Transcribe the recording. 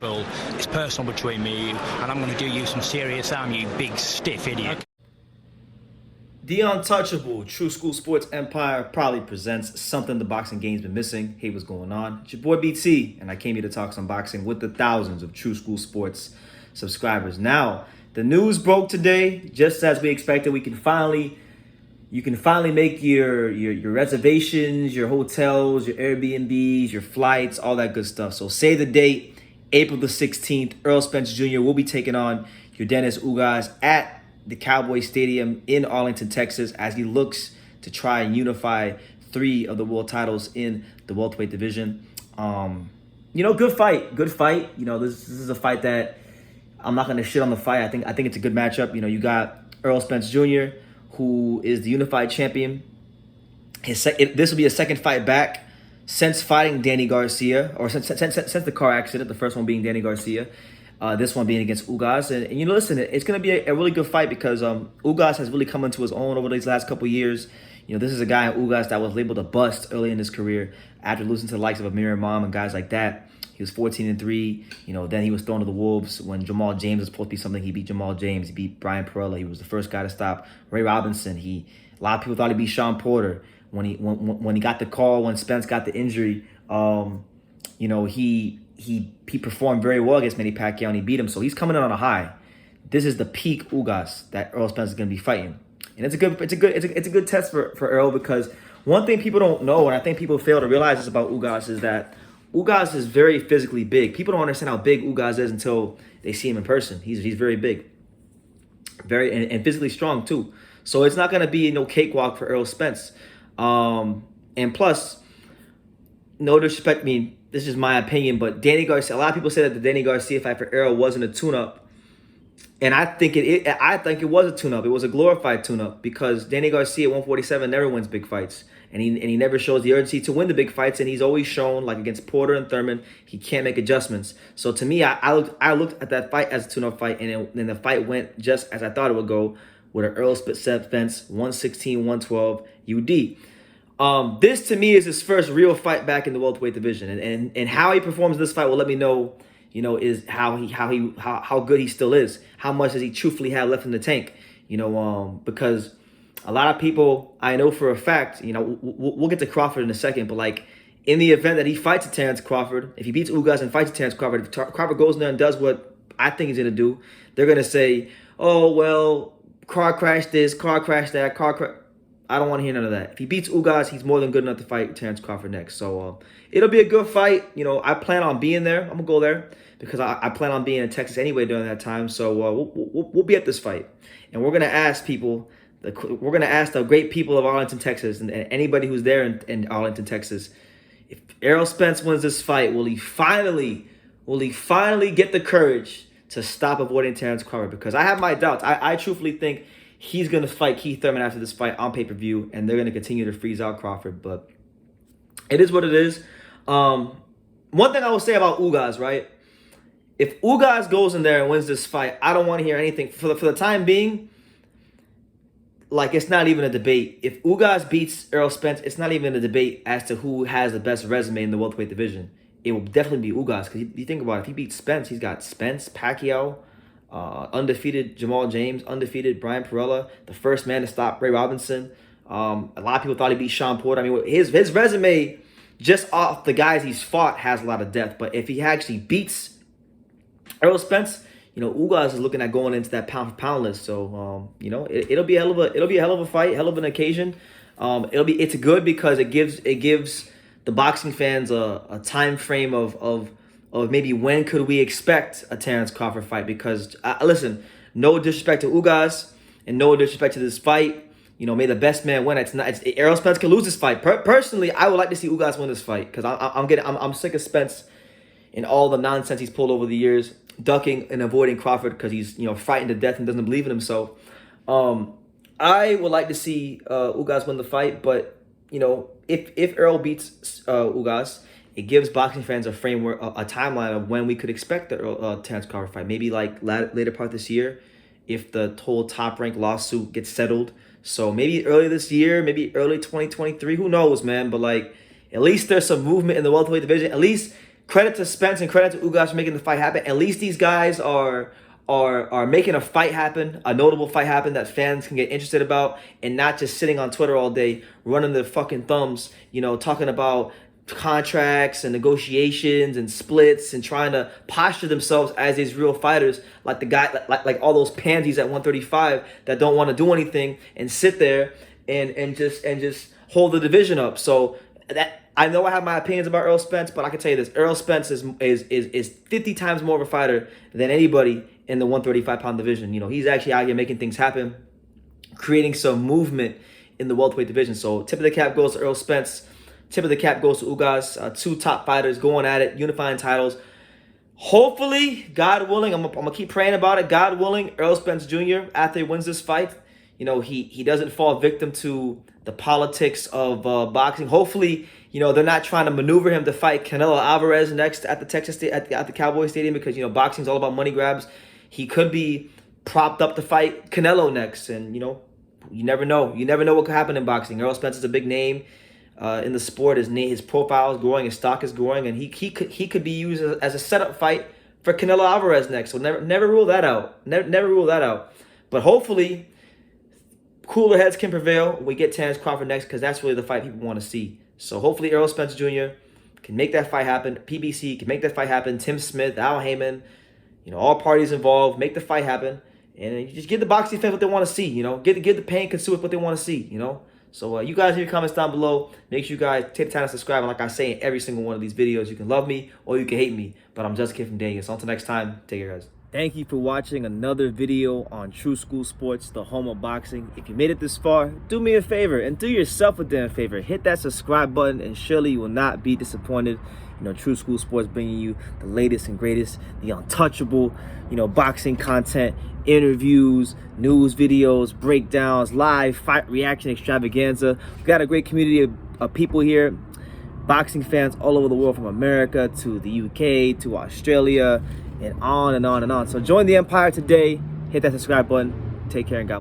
Well, it's personal between me and you, and I'm going to do you some serious harm, you big stiff idiot. The Untouchable True School Sports Empire proudly presents something the boxing game's been missing. Hey, what's going on? It's your boy BT, and I came here to talk some boxing with the thousands of True School Sports subscribers. Now, the news broke today, just as we expected. You can finally make your reservations, your hotels, your Airbnbs, your flights, all that good stuff. So save the date, April the 16th. Errol Spence Jr. will be taking on Yordenis Ugas at the Cowboys Stadium in Arlington, Texas, as he looks to try and unify 3 of the world titles in the welterweight division. Good fight. This is a fight that I'm not going to shit on the fight. I think it's a good matchup. You got Errol Spence Jr., who is the unified champion. This will be a second fight back since fighting Danny Garcia, or since the car accident, the first one being Danny Garcia. This one being against Ugas. And listen, it's going to be a really good fight because Ugas has really come into his own over these last couple years. This is a guy, Ugas, that was labeled a bust early in his career after losing to the likes of Amir Imam and guys like that. He was 14-3. Then he was thrown to the wolves when Jamal James was supposed to be something. He beat Jamal James. He beat Brian Perella. He was the first guy to stop Ray Robinson. A lot of people thought he beat Sean Porter. When he got the call, when Spence got the injury, he performed very well against Manny Pacquiao and he beat him. So he's coming in on a high. This is the peak Ugas that Errol Spence is going to be fighting, and it's a good test for Errol, because one thing people don't know, and I think people fail to realize this about Ugas, is that Ugas is very physically big. People don't understand how big Ugas is until they see him in person. He's very big, and physically strong too. So it's not going to be no cakewalk for Errol Spence. And plus, no disrespect, this is my opinion, but Danny Garcia, a lot of people say that the Danny Garcia fight for Errol wasn't a tune-up. And I think it was a tune-up. It was a glorified tune-up, because Danny Garcia at 147 never wins big fights. And he never shows the urgency to win the big fights. And he's always shown, like against Porter and Thurman, he can't make adjustments. So to me, I looked at that fight as a tune-up fight, and the fight went just as I thought it would go, with an Errol Spence 116-112 UD. This to me is his first real fight back in the welterweight division, and how he performs in this fight will let me know, is how good he still is. How much does he truthfully have left in the tank? Because a lot of people, I know for a fact, we'll get to Crawford in a second, but like in the event that he fights a Terence Crawford, if he beats Ugas and fights a Terence Crawford, if Crawford goes in there and does what I think he's gonna do, they're gonna say, oh well, car crash this, car crash that, I don't want to hear none of that. If he beats Ugas, he's more than good enough to fight Terence Crawford next. So it'll be a good fight. I plan on being there. I'm gonna go there because I plan on being in Texas anyway during that time. So we'll be at this fight, and we're gonna ask people. We're gonna ask the great people of Arlington, Texas, and anybody who's there in Arlington, Texas, if Errol Spence wins this fight, will he finally get the courage to stop avoiding Terence Crawford? Because I have my doubts. I truthfully think he's going to fight Keith Thurman after this fight on pay-per-view, and they're going to continue to freeze out Crawford. But it is what it is. One thing I will say about Ugas, right? If Ugas goes in there and wins this fight, I don't want to hear anything. For the time being, like, it's not even a debate. If Ugas beats Errol Spence, it's not even a debate as to who has the best resume in the welterweight division. It will definitely be Ugas, because you think about it, if he beats Spence, he's got Spence, Pacquiao, undefeated Jamal James, undefeated Brian Perella, the first man to stop Ray Robinson. A lot of people thought he beat Sean Porter. His resume, just off the guys he's fought, has a lot of depth. But if he actually beats Errol Spence, Ugas is looking at going into that pound for pound list. So it'll be a hell of a fight, hell of an occasion. It's good because it gives the boxing fans a time frame of maybe when could we expect a Terence Crawford fight. Because listen, no disrespect to Ugas and no disrespect to this fight, may the best man win. Errol Spence can lose this fight. Personally, I would like to see Ugas win this fight, because I'm sick of Spence and all the nonsense he's pulled over the years, ducking and avoiding Crawford because he's frightened to death and doesn't believe in himself. I would like to see Ugas win the fight, but if Errol beats Ugas, it gives boxing fans a framework, a timeline of when we could expect the Terence Crawford fight. Maybe like later part this year, if the whole Top Rank lawsuit gets settled. So maybe early this year, maybe early 2023. Who knows, man? But like, at least there's some movement in the welterweight division. At least credit to Spence and credit to Ugas for making the fight happen. At least these guys are making a fight happen, a notable fight happen that fans can get interested about, and not just sitting on Twitter all day running their fucking thumbs, you know, talking about contracts and negotiations and splits and trying to posture themselves as these real fighters, like the guy, like all those pansies at 135 that don't want to do anything and sit there and just hold the division up. So that, I know I have my opinions about Errol Spence, but I can tell you this: Errol Spence is 50 times more of a fighter than anybody in the 135-pound division. You know, he's actually out here making things happen, creating some movement in the welterweight division. So tip of the cap goes to Errol Spence. Tip of the cap goes to Ugas. Two top fighters going at it, unifying titles. Hopefully, God willing, I'm gonna keep praying about it. God willing, Errol Spence Jr., after he wins this fight, you know, he doesn't fall victim to the politics of boxing. Hopefully, you know, they're not trying to maneuver him to fight Canelo Alvarez next at the Cowboys Stadium, because, you know, boxing's all about money grabs. He could be propped up to fight Canelo next, and, you know, you never know. You never know what could happen in boxing. Errol Spence is a big name in the sport. His profile is growing, his stock is growing, and he could be used as a setup fight for Canelo Alvarez next. So never rule that out. Never rule that out. But hopefully, cooler heads can prevail. We get Terence Crawford next, because that's really the fight people want to see. So hopefully Errol Spence Jr. can make that fight happen. PBC can make that fight happen. Tim Smith, Al Heyman, you know, all parties involved, make the fight happen. And you just give the boxing fans what they want to see, you know. Give the paying consumers what they want to see, you know. So you guys leave your comments down below. Make sure you guys take the time to subscribe. And like I say in every single one of these videos, you can love me or you can hate me. But I'm just a kid from Daniel. So until next time, take care, guys. Thank you for watching another video on True School Sports, the home of boxing. If you made it this far, do me a favor and do yourself a damn favor. Hit that subscribe button and surely you will not be disappointed. You know, True School Sports bringing you the latest and greatest, the untouchable, you know, boxing content, interviews, news videos, breakdowns, live fight reaction extravaganza. We've got a great community of people here, boxing fans all over the world, from America to the UK to Australia, and on and on and on. So join the empire today. Hit that subscribe button. Take care and God bless.